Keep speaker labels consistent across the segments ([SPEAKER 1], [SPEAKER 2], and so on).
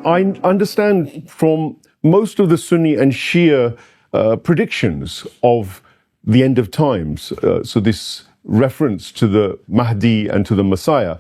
[SPEAKER 1] I understand from most of the Sunni and Shia predictions of the end of times, so this reference to the Mahdi and to the Messiah,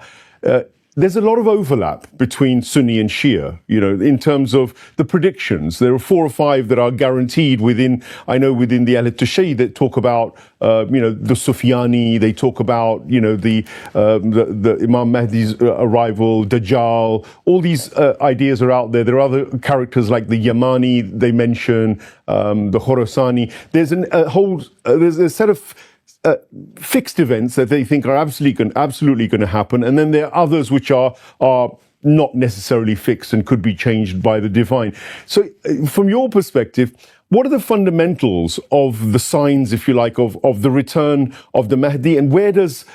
[SPEAKER 1] there's a lot of overlap between Sunni and Shia, in terms of the predictions. There are 4 or 5 that are guaranteed within the Ahl Tashayy that talk about, the Sufyani, they talk about, the Imam Mahdi's arrival, Dajjal, all these ideas are out there. There are other characters like the Yamani they mention, the Khorasani. There's a set of fixed events that they think are absolutely going to happen, and then there are others which are not necessarily fixed and could be changed by the divine. So, from your perspective, what are the fundamentals of the signs, if you like, of the return of the Mahdi, and where does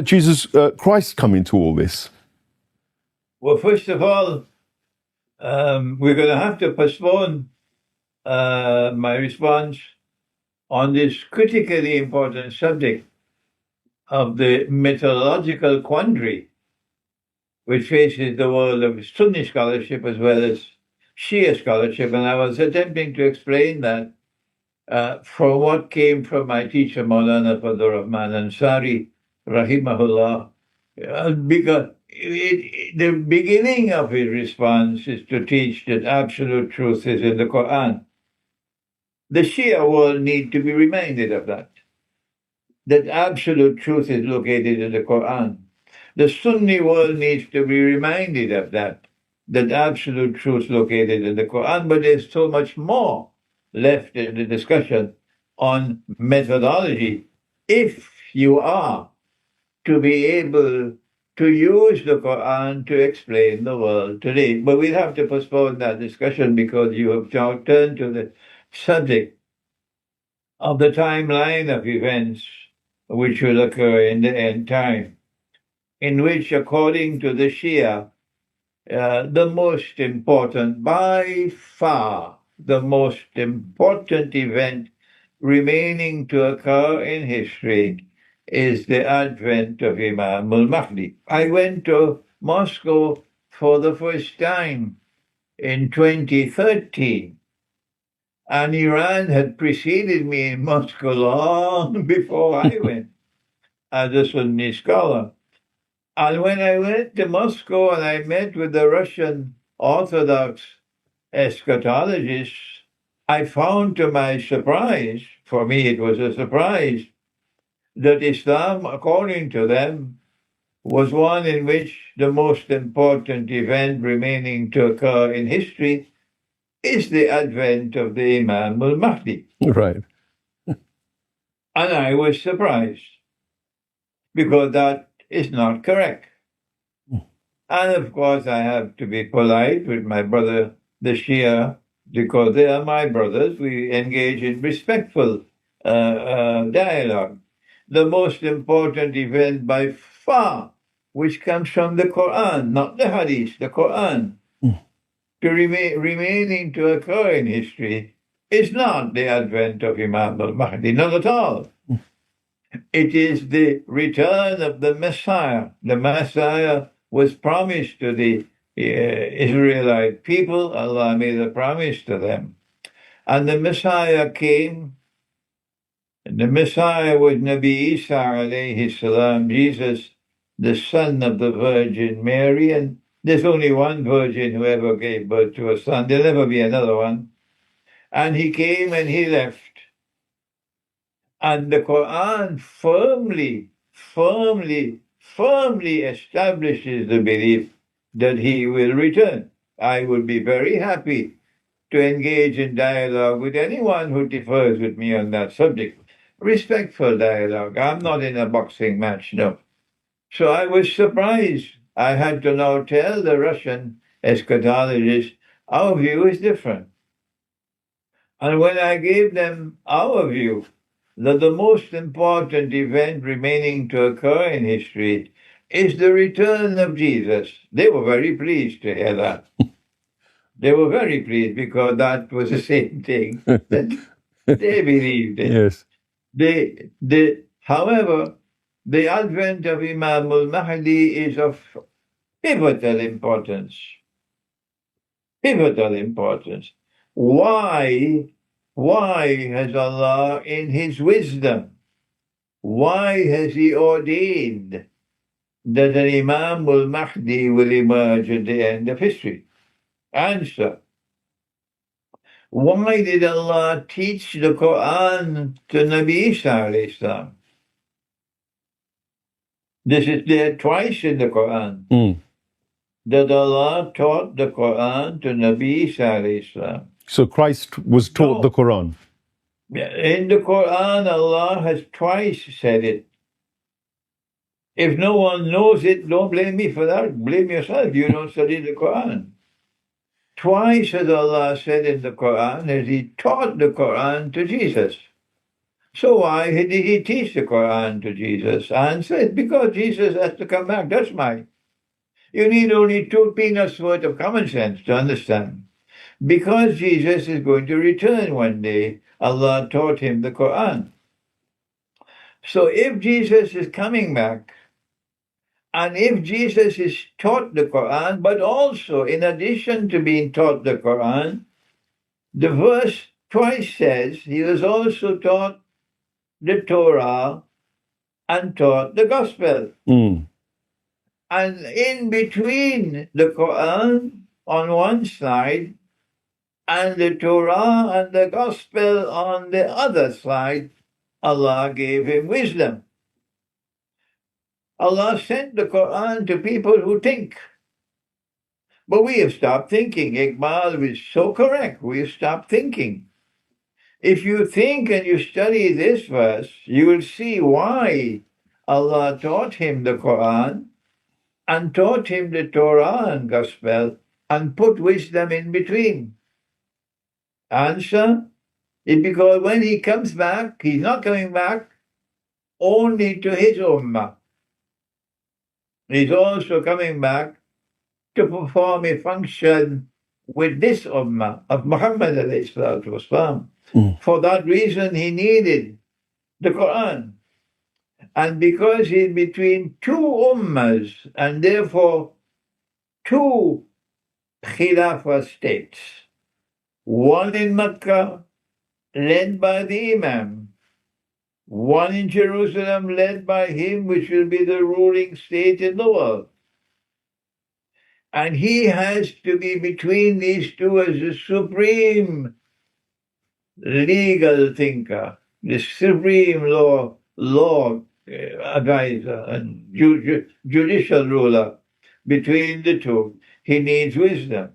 [SPEAKER 1] Jesus Christ come into all this?
[SPEAKER 2] Well, first of all, we're going to have to postpone my response on this critically important subject of the methodological quandary which faces the world of Sunni scholarship as well as Shia scholarship. And I was attempting to explain that from what came from my teacher, Maulana Fadl Rahman Ansari, rahimahullah, because the beginning of his response is to teach that absolute truth is in the Qur'an. The Shia world need to be reminded of that absolute truth is located in the Quran. The Sunni world needs to be reminded of that absolute truth is located in the Quran, but there's so much more left in the discussion on methodology. If you are to be able to use the Quran to explain the world today. But we'll have to postpone that discussion because you have now turned to the subject of the timeline of events which will occur in the end time, in which, according to the Shia, the most important, by far, the most important event remaining to occur in history is the advent of Imam al-Mahdi. I went to Moscow for the first time in 2013, and Iran had preceded me in Moscow long before I went as a Sunni scholar. And when I went to Moscow and I met with the Russian Orthodox eschatologists, I found to my surprise, for me it was a surprise, that Islam, according to them, was one in which the most important event remaining to occur in history is the advent of the Imam al-Mahdi.
[SPEAKER 1] Right.
[SPEAKER 2] And I was surprised, because that is not correct. And of course, I have to be polite with my brother, the Shia, because they are my brothers. We engage in respectful dialogue. The most important event by far, which comes from the Quran, not the Hadith, the Quran, to remaining to occur in history, is not the advent of Imam al-Mahdi, not at all. It is the return of the Messiah. The Messiah was promised to the Israelite people. Allah made a promise to them. And the Messiah came. And the Messiah was Nabi Isa alayhi salam, Jesus, the son of the Virgin Mary. And there's only one virgin who ever gave birth to a son. There'll never be another one. And he came and he left. And the Quran firmly establishes the belief that he will return. I would be very happy to engage in dialogue with anyone who differs with me on that subject. Respectful dialogue. I'm not in a boxing match, no. So I was surprised. I had to now tell the Russian eschatologists, our view is different. And when I gave them our view, that the most important event remaining to occur in history is the return of Jesus, they were very pleased to hear that. They were very pleased because that was the same thing that they believed in.
[SPEAKER 1] Yes.
[SPEAKER 2] However, the advent of Imam al-Mahdi is of pivotal importance. pivotal importance. Why has Allah, in His wisdom, why has He ordained that an Imam al-Mahdi will emerge at the end of history? Answer. Why did Allah teach the Qur'an to Nabi Isa alayhi salam? This is there twice in the Qur'an. That Allah taught the Qur'an to Nabi Isa alayhi salam.
[SPEAKER 1] So Christ was taught the Quran.
[SPEAKER 2] In the Qur'an, Allah has twice said it. If no one knows it, don't blame me for that. Blame yourself. You don't study the Qur'an. Twice has Allah said in the Qur'an that He taught the Qur'an to Jesus. So why did He teach the Qur'an to Jesus? Answer, it's because Jesus has to come back. That's why. You need only 2 peanuts worth of common sense to understand. Because Jesus is going to return one day, Allah taught Him the Qur'an. So if Jesus is coming back, and if Jesus is taught the Qur'an, but also in addition to being taught the Qur'an, the verse twice says He was also taught the Torah and taught the Gospel. And in between the Qur'an on one side and the Torah and the Gospel on the other side, Allah gave Him wisdom. Allah sent the Qur'an to people who think. But we have stopped thinking. Iqbal was so correct. We have stopped thinking. If you think and you study this verse, you will see why Allah taught him the Qur'an and taught him the Torah and Gospel and put wisdom in between. Answer? It's because when He comes back, He's not coming back only to His Ummah. He's also coming back to perform a function with this Ummah of Muhammad alayhi salatu wasalam. For that reason, He needed the Quran. And because He's between 2 Ummahs and therefore 2 Khilafah states, one in Mecca led by the Imam, one in Jerusalem led by him which will be the ruling state in the world. And he has to be between these 2 as the supreme legal thinker, the supreme law advisor and judicial ruler. Between the 2, he needs wisdom.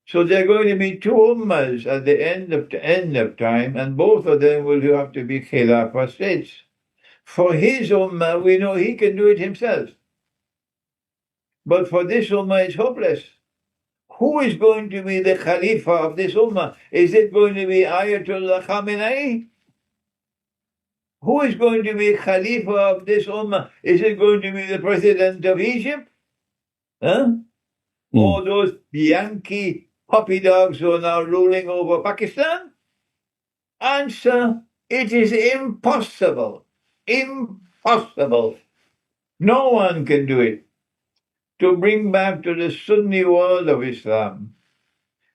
[SPEAKER 2] So there are going to be 2 ummahs at the end of time, and both of them will have to be Khilafah states. For his ummah, we know he can do it himself. But for this ummah, it's hopeless. Who is going to be the Khalifa of this ummah? Is it going to be Ayatollah Khamenei? Who is going to be Khalifa of this ummah? Is it going to be the President of Egypt? Or those Yankee puppy dogs who are now ruling over Pakistan? Answer, it is impossible. Impossible. No one can do it. To bring back to the Sunni world of Islam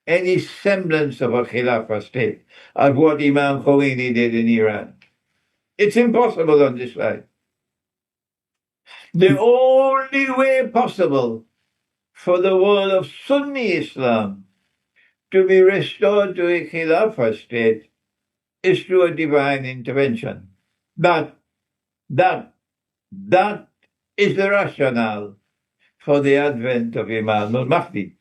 [SPEAKER 2] any semblance of a Khilafah state, of what Imam Khomeini did in Iran. It's impossible on this side. The only way possible for the world of Sunni Islam to be restored to a Khilafah state is through a divine intervention. That is the rationale for the advent of Imam al-Mahdi.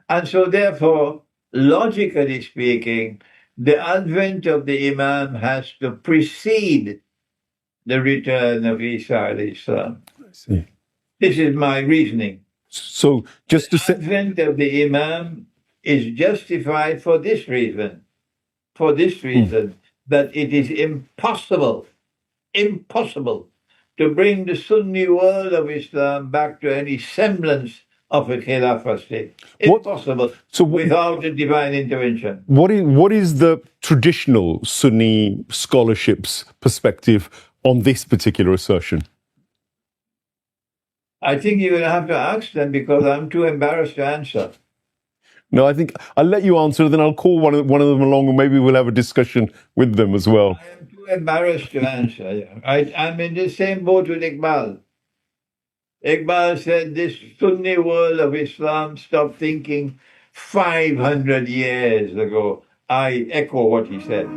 [SPEAKER 2] And so therefore, logically speaking, the advent of the Imam has to precede the return of Isa alayhi salam.
[SPEAKER 1] I see.
[SPEAKER 2] This is my reasoning.
[SPEAKER 1] So just to say,
[SPEAKER 2] the advent of the Imam is justified for this reason, that it is impossible to bring the Sunni world of Islam back to any semblance of a Khilafah state. Impossible without a divine intervention.
[SPEAKER 1] What is the traditional Sunni scholarship's perspective on this particular assertion?
[SPEAKER 2] I think you're going to have to ask them because I'm too embarrassed to answer.
[SPEAKER 1] No, I think I'll let you answer, then I'll call one of them along, and maybe we'll have a discussion with them as well.
[SPEAKER 2] I am too embarrassed to answer. I'm in the same boat with Iqbal. Iqbal said this Sunni world of Islam stopped thinking 500 years ago. I echo what he said.